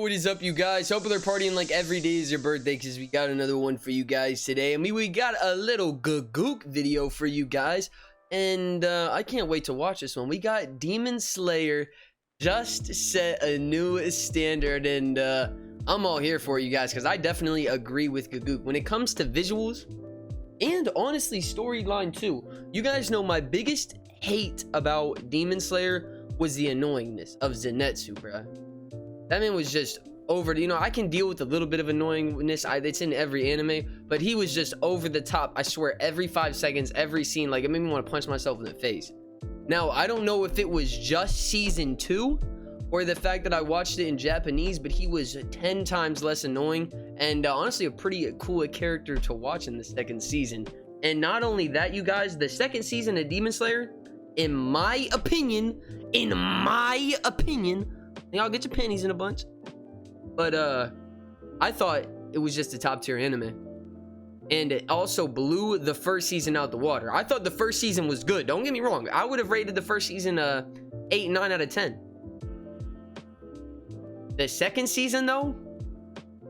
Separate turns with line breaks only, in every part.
What is up, you guys? Hope they're partying like every day is your birthday, because we got another one for you guys today. We got a little Gigguk video for you guys, and I can't wait to watch this one. We got Demon Slayer just set a new standard, and I'm all here for you guys, because I definitely agree with Gigguk when it comes to visuals and honestly storyline too. You guys know my biggest hate about Demon Slayer was the annoyingness of Zenitsu, bruh. That man was just over, you know, I can deal with a little bit of annoyingness. It's in every anime, but he was just over the top. I swear, every 5 seconds, every scene, like, it made me want to punch myself in the face. Now, I don't know if it was just season 2 or the fact that I watched it in Japanese, but he was 10 times less annoying, and honestly a pretty cool character to watch in the second season. And not only that, you guys, the second season of Demon Slayer, in my opinion, y'all get your panties in a bunch, but I thought it was just a top tier anime, and it also blew the first season out the water. I thought the first season was good, don't get me wrong. I would have rated the first season 8, 9 out of 10. The second season though,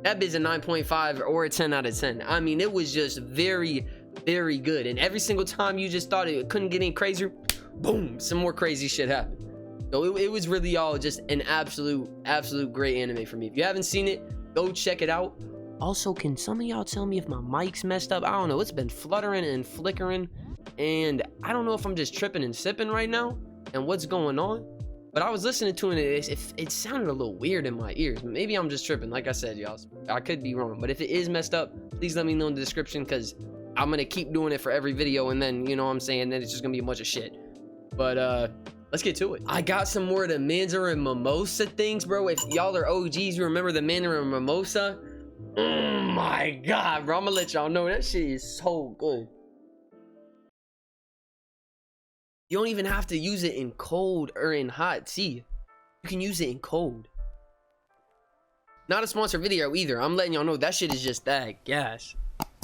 that bit's a 9.5 or a 10 out of 10. I mean, it was just very, very good, and every single time you just thought it couldn't get any crazier, boom, some more crazy shit happened. So it was really all just an absolute great anime for me. If you haven't seen it, go check it out. Also, can some of y'all tell me if my mic's messed up? I don't know. It's been fluttering and flickering, and I don't know if I'm just tripping and sipping right now and what's going on. But I was listening to it, it sounded a little weird in my ears. Maybe I'm just tripping. Like I said, y'all, I could be wrong. But if it is messed up, please let me know in the description, because I'm gonna keep doing it for every video, and then, you know what I'm saying, then it's just gonna be a bunch of shit. But let's get to it. I got some more of the Mandarin Mimosa things, bro. If y'all are OGs, you remember the Mandarin Mimosa? Oh my god, bro. I'm gonna let y'all know that shit is so good. You don't even have to use it in cold or in hot tea. You can use it in cold. Not a sponsored video either. I'm letting y'all know that shit is just that gas.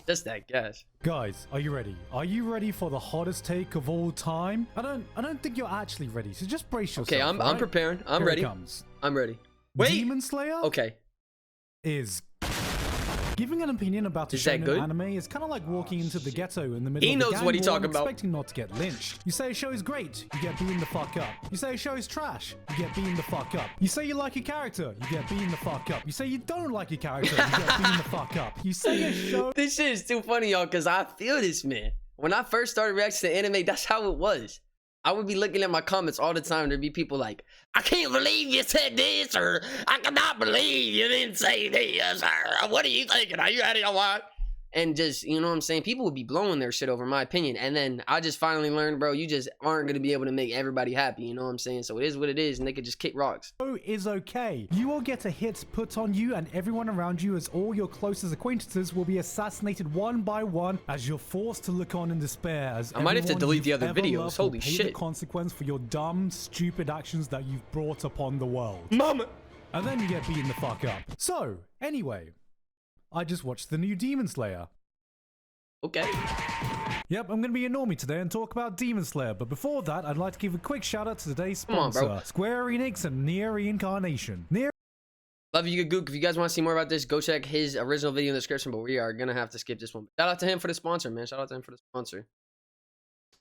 Just that gas.
Guys, are you ready? Are you ready for the hottest take of all time? I don't think you're actually ready, so just brace yourself.
Okay, I'm preparing. I'm
Here
ready.
it comes.
I'm ready. Wait.
Demon Slayer?
Okay.
Is giving an opinion about a shonen anime is kind of like walking into the ghetto in the middle of the gang
what he's talking about.
Expecting not to get lynched. You say a show is great, you get beaten the fuck up. You say a show is trash, you get beaten the fuck up. You say you like a character, you get beaten the fuck up. You say you don't like a character, you get beaten the fuck up. You say a show...
This shit is too funny, y'all, because I feel this, man. When I first started reacting to anime, that's how it was. I would be looking at my comments all the time. There'd be people like, I can't believe you said this, or I cannot believe you didn't say this, or what are you thinking? Are you out of your mind? And just, you know what I'm saying? People would be blowing their shit over my opinion. And then I just finally learned, bro, you just aren't going to be able to make everybody happy. You know what I'm saying? So it is what it is, and they could just kick rocks.
Is okay. You will get a hit put on you and everyone around you, as all your closest acquaintances will be assassinated one by one, as you're forced to look on in despair. As
I might have to delete the other videos. Holy shit.
The consequence for your dumb, stupid actions that you've brought upon the world.
Mama.
And then you get beaten the fuck up. So, anyway, I just watched the new Demon Slayer.
Okay.
Yep, I'm going to be a normie today and talk about Demon Slayer, but before that, I'd like to give a quick shout out to today's sponsor, Square Enix and Nier Reincarnation.
Love you, Gigguk. If you guys want to see more about this, go check his original video in the description, but we are going to have to skip this one. Shout out to him for the sponsor, man. Shout out to him for the sponsor.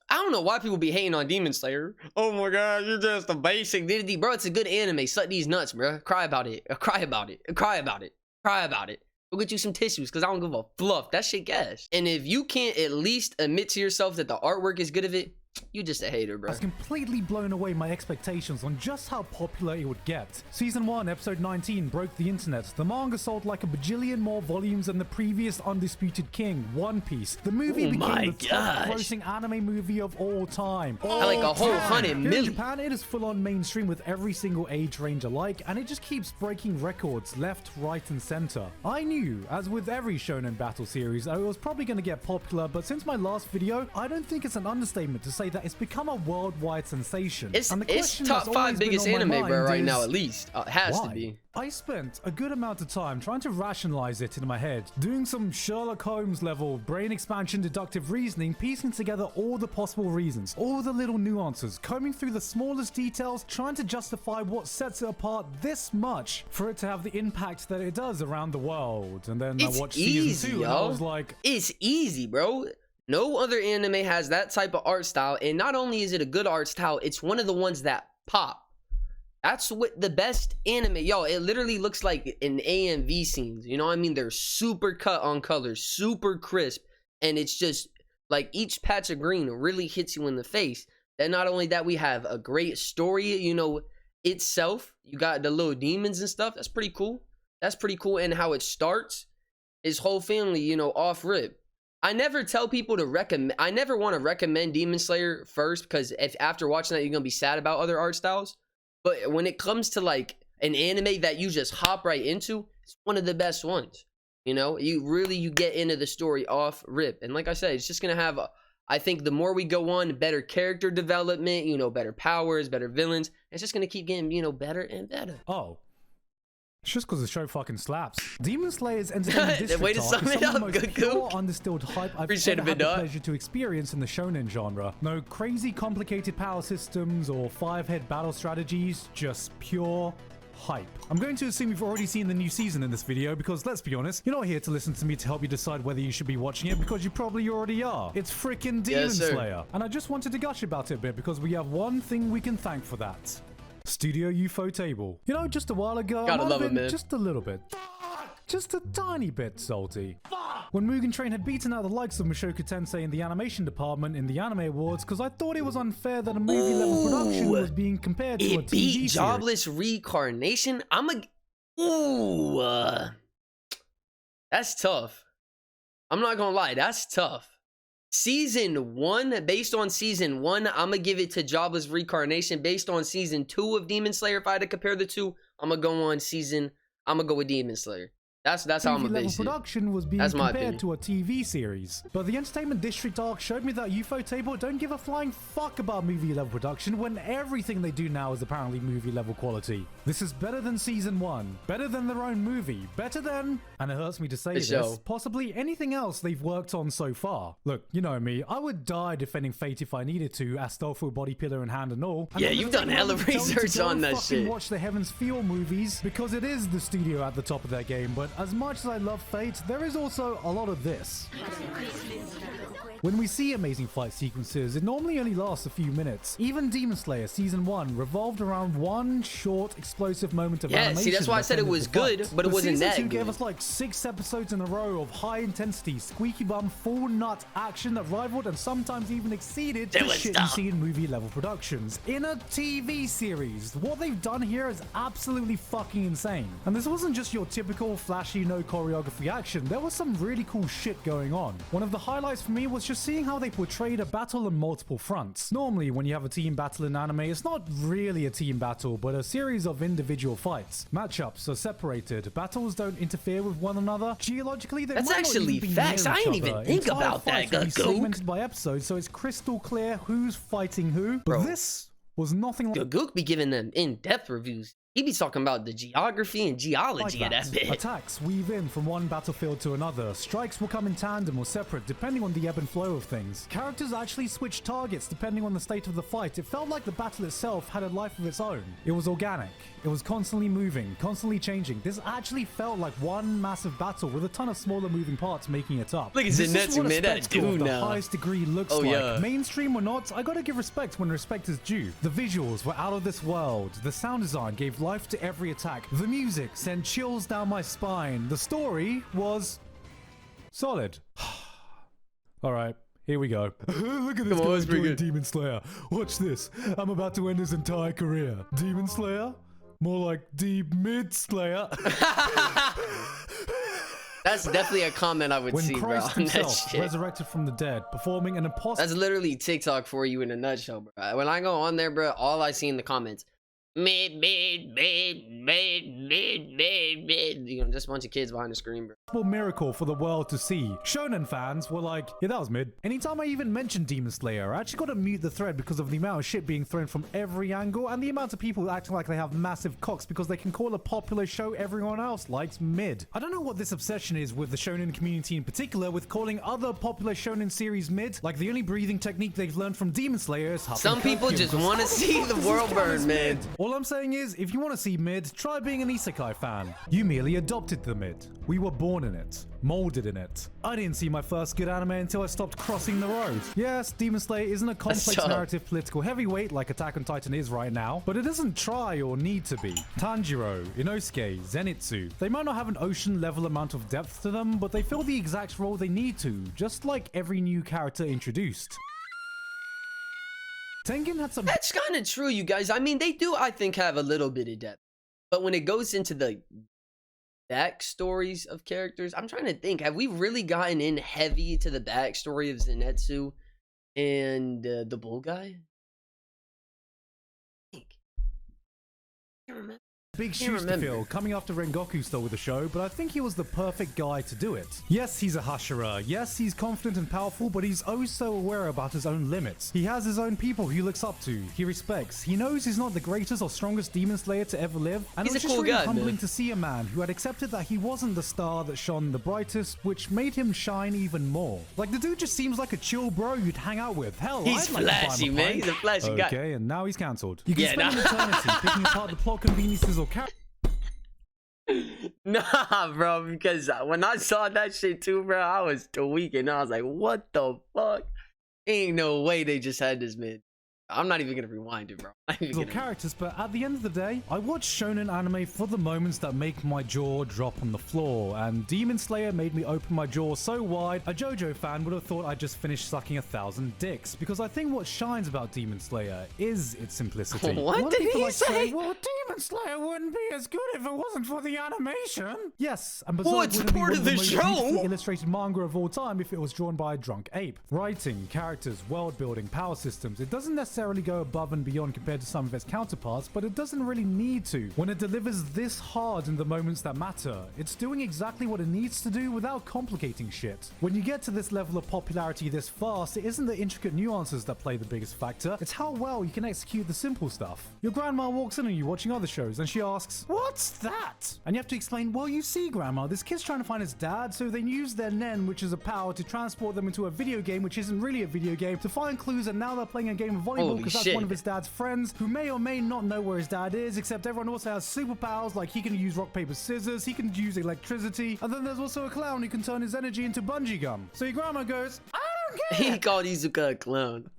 I don't know why people be hating on Demon Slayer. Oh my god, you're just a basic DDD. Bro, it's a good anime. Suck these nuts, bro. Cry about it. Cry about it. Cry about it. Cry about it. Go get you some tissues, because I don't give a fluff. That shit gas. And if you can't at least admit to yourself that the artwork is good of it, you just a hater, bro.
I was completely blown away my expectations on just how popular it would get. Season 1, episode 19 broke the internet. The manga sold like a bajillion more volumes than the previous undisputed king, One Piece. The movie became the top grossing anime movie of all time.
Like a whole 100 million.
In Japan, it is full on mainstream with every single age range alike, and it just keeps breaking records left, right, and center. I knew, as with every shonen battle series, I was probably going to get popular, but since my last video, I don't think it's an understatement to say say that it's become a worldwide sensation.
It's
question
top 5 biggest anime, bro, right now, at least. It has to be.
I spent a good amount of time trying to rationalize it in my head, doing some Sherlock Holmes level brain expansion deductive reasoning, piecing together all the possible reasons, all the little nuances, combing through the smallest details, trying to justify what sets it apart this much for it to have the impact that it does around the world. And then I watched season 2 and I was like,
it's easy, bro. No other anime has that type of art style, and not only is it a good art style, it's one of the ones that pop. That's what the best anime, yo, it literally looks like an AMV scenes, you know what I mean? They're super cut on colors, super crisp, and it's just like each patch of green really hits you in the face. And not only that, we have a great story, you know, itself. You got the little demons and stuff. That's pretty cool. That's pretty cool. And how it starts, his whole family, you know, off rip. I never tell people to recommend, I never want to recommend Demon Slayer first, because if after watching that you're gonna be sad about other art styles. But when it comes to like an anime that you just hop right into, it's one of the best ones. You know, you get into the story off rip. And like I said, it's just gonna have, I think the more we go on, better character development, you know, better powers, better villains. It's just gonna keep getting, you know, better and better.
Oh. It's just because the show fucking slaps. Demon Slayer's entertainment district
way to
arc
sum
is
it
some of
up,
the most pure,
Gigguk.
undistilled hype I've
Appreciate
ever
it,
had the
Bidot.
pleasure to experience in the shonen genre. No crazy complicated power systems or 5-head battle strategies, just pure hype. I'm going to assume you've already seen the new season in this video because, let's be honest, you're not here to listen to me to help you decide whether you should be watching it because you probably already are. It's freaking Demon Slayer. And I just wanted to gush about it a bit because we have one thing we can thank for that. Studio Ufotable. You know, just a while ago, I might have been just a little bit, just a tiny bit salty. When Mugen Train had beaten out the likes of Mushoku Tensei in the animation department in the Anime Awards because I thought it was unfair that a movie-level production was being compared to a TV series.
Jobless Reincarnation? That's tough. I'm not gonna lie, that's tough. Season 1, based on season 1, I'm gonna give it to Jobless Reincarnation. Based on season 2 of Demon Slayer, if I had to compare the two, I'm gonna go with Demon Slayer. That's how I'm gonna base it.
Production was being compared to a TV series. But the Entertainment District arc showed me that Ufotable don't give a flying fuck about movie level production when everything they do now is apparently movie level quality. This is better than season 1, better than their own movie, better than, and it hurts me to say this, possibly anything else they've worked on so far. Look, you know me, I would die defending Fate if I needed to, Astolfo body pillar in hand and all.
Yeah, you've done hella research on that shit.
Watch the Heaven's Feel movies because it is the studio at the top of their game, but as much as I love Fate, there is also a lot of this. When we see amazing fight sequences, it normally only lasts a few minutes. Even Demon Slayer Season 1 revolved around one short, explosive moment of animation.
Yeah, see, that's why I said it was good, but it wasn't that good.
Season 2 gave us like 6 episodes in a row of high-intensity, squeaky bum, full nut action that rivaled and sometimes even exceeded the shit you see in movie-level productions. In a TV series, what they've done here is absolutely fucking insane. And this wasn't just your typical flashy, no choreography action. There was some really cool shit going on. One of the highlights for me was just seeing how they portrayed a battle on multiple fronts. Normally, when you have a team battle in anime, it's not really a team battle, but a series of individual fights. Matchups are separated. Battles don't interfere with one another. Geologically, they might not even be
facts. I didn't even think
Entire
about that.
Fights will be segmented by episode, so it's crystal clear who's fighting who. But this was nothing like
Gigguk be giving them in-depth reviews. He be talking about the geography and geology of that bit.
Attacks weave in from one battlefield to another. Strikes will come in tandem or separate depending on the ebb and flow of things. Characters actually switch targets depending on the state of the fight. It felt like the battle itself had a life of its own. It was organic. It was constantly moving, constantly changing. This actually felt like one massive battle with a ton of smaller moving parts making it up.
Look at Zenetsu, man, that dude
the
now.
highest degree looks like. Yeah. Mainstream or not, I gotta give respect when respect is due. The visuals were out of this world. The sound design gave life to every attack. The music sent chills down my spine. The story was solid. Alright, here we go. Look at this guy doing Demon Slayer. Watch this. I'm about to end his entire career. Demon Slayer? More like Deep-Mid Slayer.
That's definitely a comment I would see, bro.
When Christ himself resurrected from the dead, performing an impossible...
That's literally TikTok for you in a nutshell, bro. When I go on there, bro, all I see in the comments, Mid. You know, just a bunch of kids behind the screen, bro.
Miracle for the world to see. Shonen fans were like, yeah, that was mid. Anytime I even mention Demon Slayer, I actually got to mute the thread because of the amount of shit being thrown from every angle and the amount of people acting like they have massive cocks because they can call a popular show everyone else likes mid. I don't know what this obsession is with the shonen community in particular with calling other popular shonen series mid. Like the only breathing technique they've learned from Demon Slayer is
some people just want to see the world burn, man.
All I'm saying is, if you want to see mid, try being an isekai fan. You merely adopted the mid. We were born in it, molded in it. I didn't see my first good anime until I stopped crossing the road. Yes, Demon Slayer isn't a complex narrative political heavyweight like Attack on Titan is right now, but it doesn't try or need to be. Tanjiro, Inosuke, Zenitsu, they might not have an ocean level amount of depth to them, but they fill the exact role they need to, just like every new character introduced. Tengen had some—
That's kind of true, you guys. I mean, they do, I think, have a little bit of depth. But when it goes into the backstories of characters, I'm trying to think, have we really gotten in heavy to the backstory of Zenitsu and the bull guy? I can't remember.
Big shoes to fill, coming after Rengoku stole the show, but I think he was the perfect guy to do it. Yes, he's a Hashira. Yes, he's confident and powerful, but he's oh so aware about his own limits. He has his own people he looks up to, he respects. He knows he's not the greatest or strongest demon slayer to ever live, and
he's
it was just really humbling to see a man who had accepted that he wasn't the star that shone the brightest, which made him shine even more. Like, the dude just seems like a chill bro you'd hang out with. Hell,
he's flashy, man. He's a flashy guy.
Okay, and now he's cancelled. You can spend an eternity picking apart the plot conveniences or
Nah, bro, because when I saw that shit too, bro, I was tweaking. I was like, what the fuck? Ain't no way they just had this mid. I'm not even gonna rewind it, bro.
Characters, but at the end of the day, I watch shonen anime for the moments that make my jaw drop on the floor, and Demon Slayer made me open my jaw so wide, a JoJo fan would have thought I just finished sucking 1,000 dicks, because I think what shines about Demon Slayer is its simplicity.
What did he say?
Well, Demon Slayer wouldn't be as good if it wasn't for the animation. Yes, and
well, it's part of the show.
Illustrated manga of all time if it was drawn by a drunk ape. Writing, characters, world building, power systems, it doesn't necessarily go above and beyond compared to some of its counterparts, but it doesn't really need to. When it delivers this hard in the moments that matter, it's doing exactly what it needs to do without complicating shit. When you get to this level of popularity this fast, it isn't the intricate nuances that play the biggest factor, it's how well you can execute the simple stuff. Your grandma walks in on you watching other shows and she asks, "What's that?" And you have to explain, well, you see, grandma, this kid's trying to find his dad, so they use their nen, which is a power, to transport them into a video game, which isn't really a video game, to find clues, and now they're playing a game of volleyball because that's one of his dad's friends who may or may not know where his dad is, except everyone also has superpowers, like he can use rock, paper, scissors, he can use electricity, and then there's also a clown who can turn his energy into bungee gum. So your grandma goes, "I don't care."
He called Izuka a clown.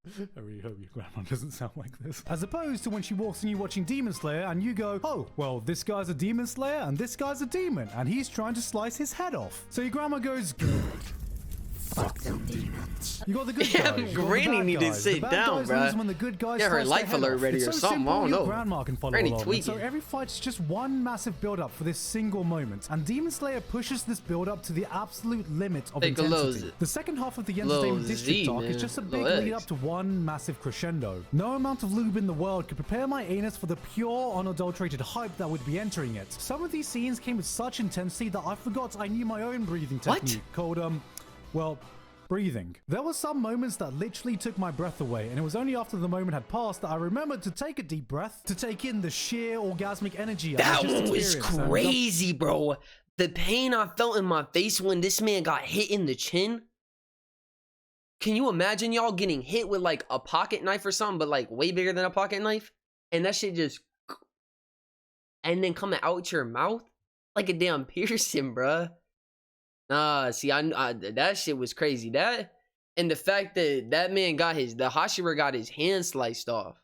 I really hope your grandma doesn't sound like this. As opposed to when she walks in you watching Demon Slayer and you go, "Oh, well, this guy's a demon slayer and this guy's a demon and he's trying to slice his head off." So your grandma goes, "Good. Fuck them demons." You got the good guys.
Granny need to sit down, bro.
When the good guys
get her life alert ready or something. I don't know.
Grandma can follow along. So every fight's just one massive build-up for this single moment, and Demon Slayer pushes this build-up to the absolute limit of intensity. The second half of the Entertainment District arc is just a big lead up to one massive crescendo. No amount of lube in the world could prepare my anus for the pure, unadulterated hype that would be entering it. Some of these scenes came with such intensity that I forgot I knew my own breathing technique called well, breathing. There were some moments that literally took my breath away, and it was only after the moment had passed that I remembered to take a deep breath, to take in the sheer orgasmic energy.
That was crazy, bro. The pain I felt in my face when this man got hit in the chin. Can you imagine y'all getting hit with like a pocket knife or something, but like way bigger than a pocket knife? And that shit just... and then coming out your mouth? Like a damn piercing, bruh. Nah, see, I that shit was crazy. That, and the fact that that man got the Hashira got his hand sliced off.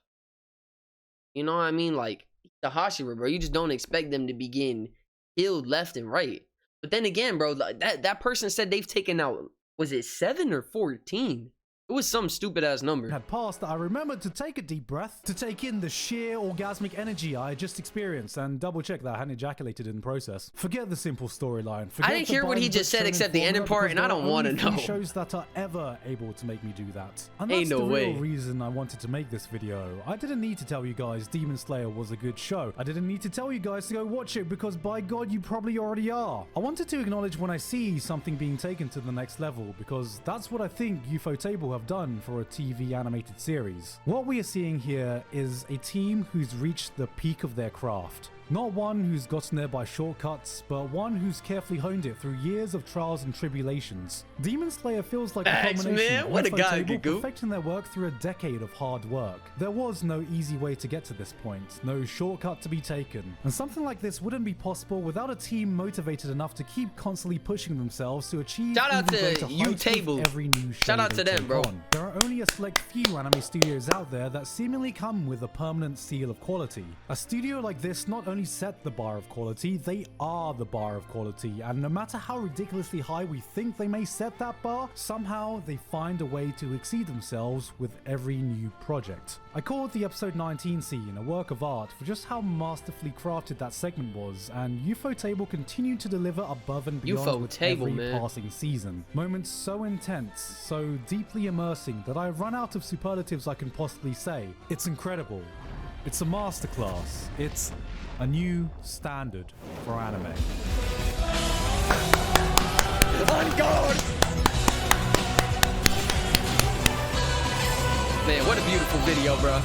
You know what I mean? Like, the Hashira, bro, you just don't expect them to be getting killed left and right. But then again, bro, that person said they've taken out, was it 7 or 14? It was some stupid ass number.
Had passed that I remembered to take a deep breath, to take in the sheer orgasmic energy I had just experienced, and double check that I hadn't ejaculated in the process. Forget the simple storyline.
I didn't hear what he just said except the ending part, and I don't want to know.
Shows that are ever able to make me do that. And
Ain't
that's
no
the
way.
real reason I wanted to make this video. I didn't need to tell you guys Demon Slayer was a good show. I didn't need to tell you guys to go watch it because by God you probably already are. I wanted to acknowledge when I see something being taken to the next level because that's what I think Ufotable have done for a TV animated series. What we are seeing here is a team who's reached the peak of their craft. Not one who's gotten there by shortcuts, but one who's carefully honed it through years of trials and tribulations. Demon Slayer feels like a culmination
man. What a guy,
Ufotable
Gigguk.
perfecting their work through a decade of hard work. There was no easy way to get to this point, no shortcut to be taken. And something like this wouldn't be possible without a team motivated enough to keep constantly pushing themselves to achieve
Shout out
even
to
greater heights
Ufotable.
with every new
Shout out
shade
to
they
them,
take
bro.
on. There are only a select few anime studios out there that seemingly come with a permanent seal of quality. A studio like this not only set the bar of quality, they are the bar of quality, and no matter how ridiculously high we think they may set that bar, somehow they find a way to exceed themselves with every new project. I called the episode 19 scene a work of art for just how masterfully crafted that segment was, and Ufotable continued to deliver above and beyond with every passing season. Moments so intense, so deeply immersing that I've run out of superlatives I can possibly say. It's incredible. It's a masterclass. It's a new standard for anime.
On guard! Man, what a beautiful video, bro.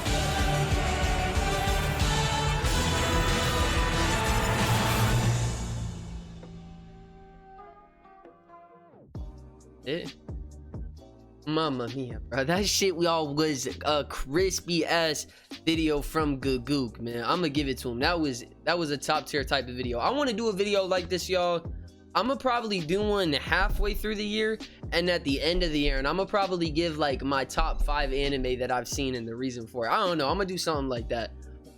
Mamma mia, bro. That shit was a crispy ass video from Gigguk, man. I'm gonna give it to him. That was a top tier type of video. I want to do a video like this, y'all. I'm gonna probably do one halfway through the year and at the end of the year, and I'm gonna probably give like my top 5 anime that I've seen and the reason for it. I don't know. I'm gonna do something like that.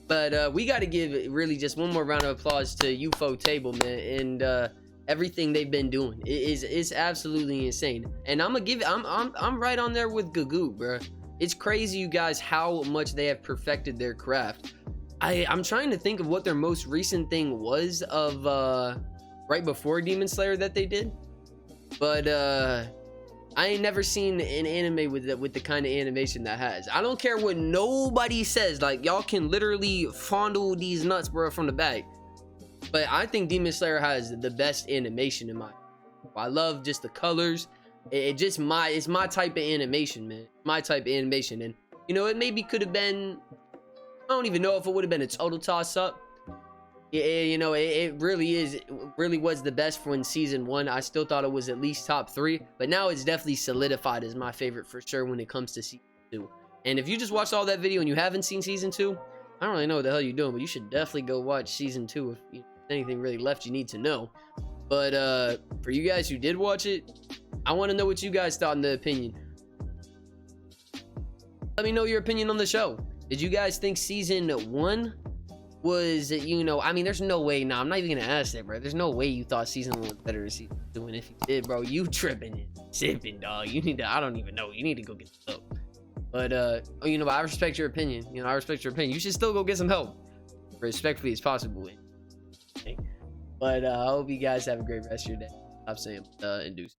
But we got to give really just one more round of applause to Ufotable, man, and everything they've been doing. It's absolutely insane. And I'm gonna give it. I'm right on there with Gigguk, bro. It's crazy, you guys, how much they have perfected their craft. I'm trying to think of what their most recent thing was of right before Demon Slayer that they did, but I ain't never seen an anime with the kind of animation that has. I don't care what nobody says. Like, y'all can literally fondle these nuts, bro, from the back. But I think Demon Slayer has the best animation in my. I love just the colors. It's my type of animation, man. My type of animation, and you know, it maybe could have been. I don't even know if it would have been a total toss up. You know, it really was the best for in season 1. I still thought it was at least top 3, but now it's definitely solidified as my favorite for sure when it comes to season 2. And if you just watched all that video and you haven't seen season 2, I don't really know what the hell you're doing, but you should definitely go watch season 2 if anything really left you need to know. But for you guys who did watch it, I want to know what you guys thought in the opinion. Let me know your opinion on the show. Did you guys think season 1 was, you know, I mean, there's no way. Nah, I'm not even gonna ask that, bro. There's no way you thought season 1 was better than season 2, and if you did, bro, you tripping and sipping, dog. You need to, I don't even know, you need to go get some help. But you know, I respect your opinion. You know, I respect your opinion. You should still go get some help, respectfully as possible. Okay? But I hope you guys have a great rest of your day. I'm saying induce.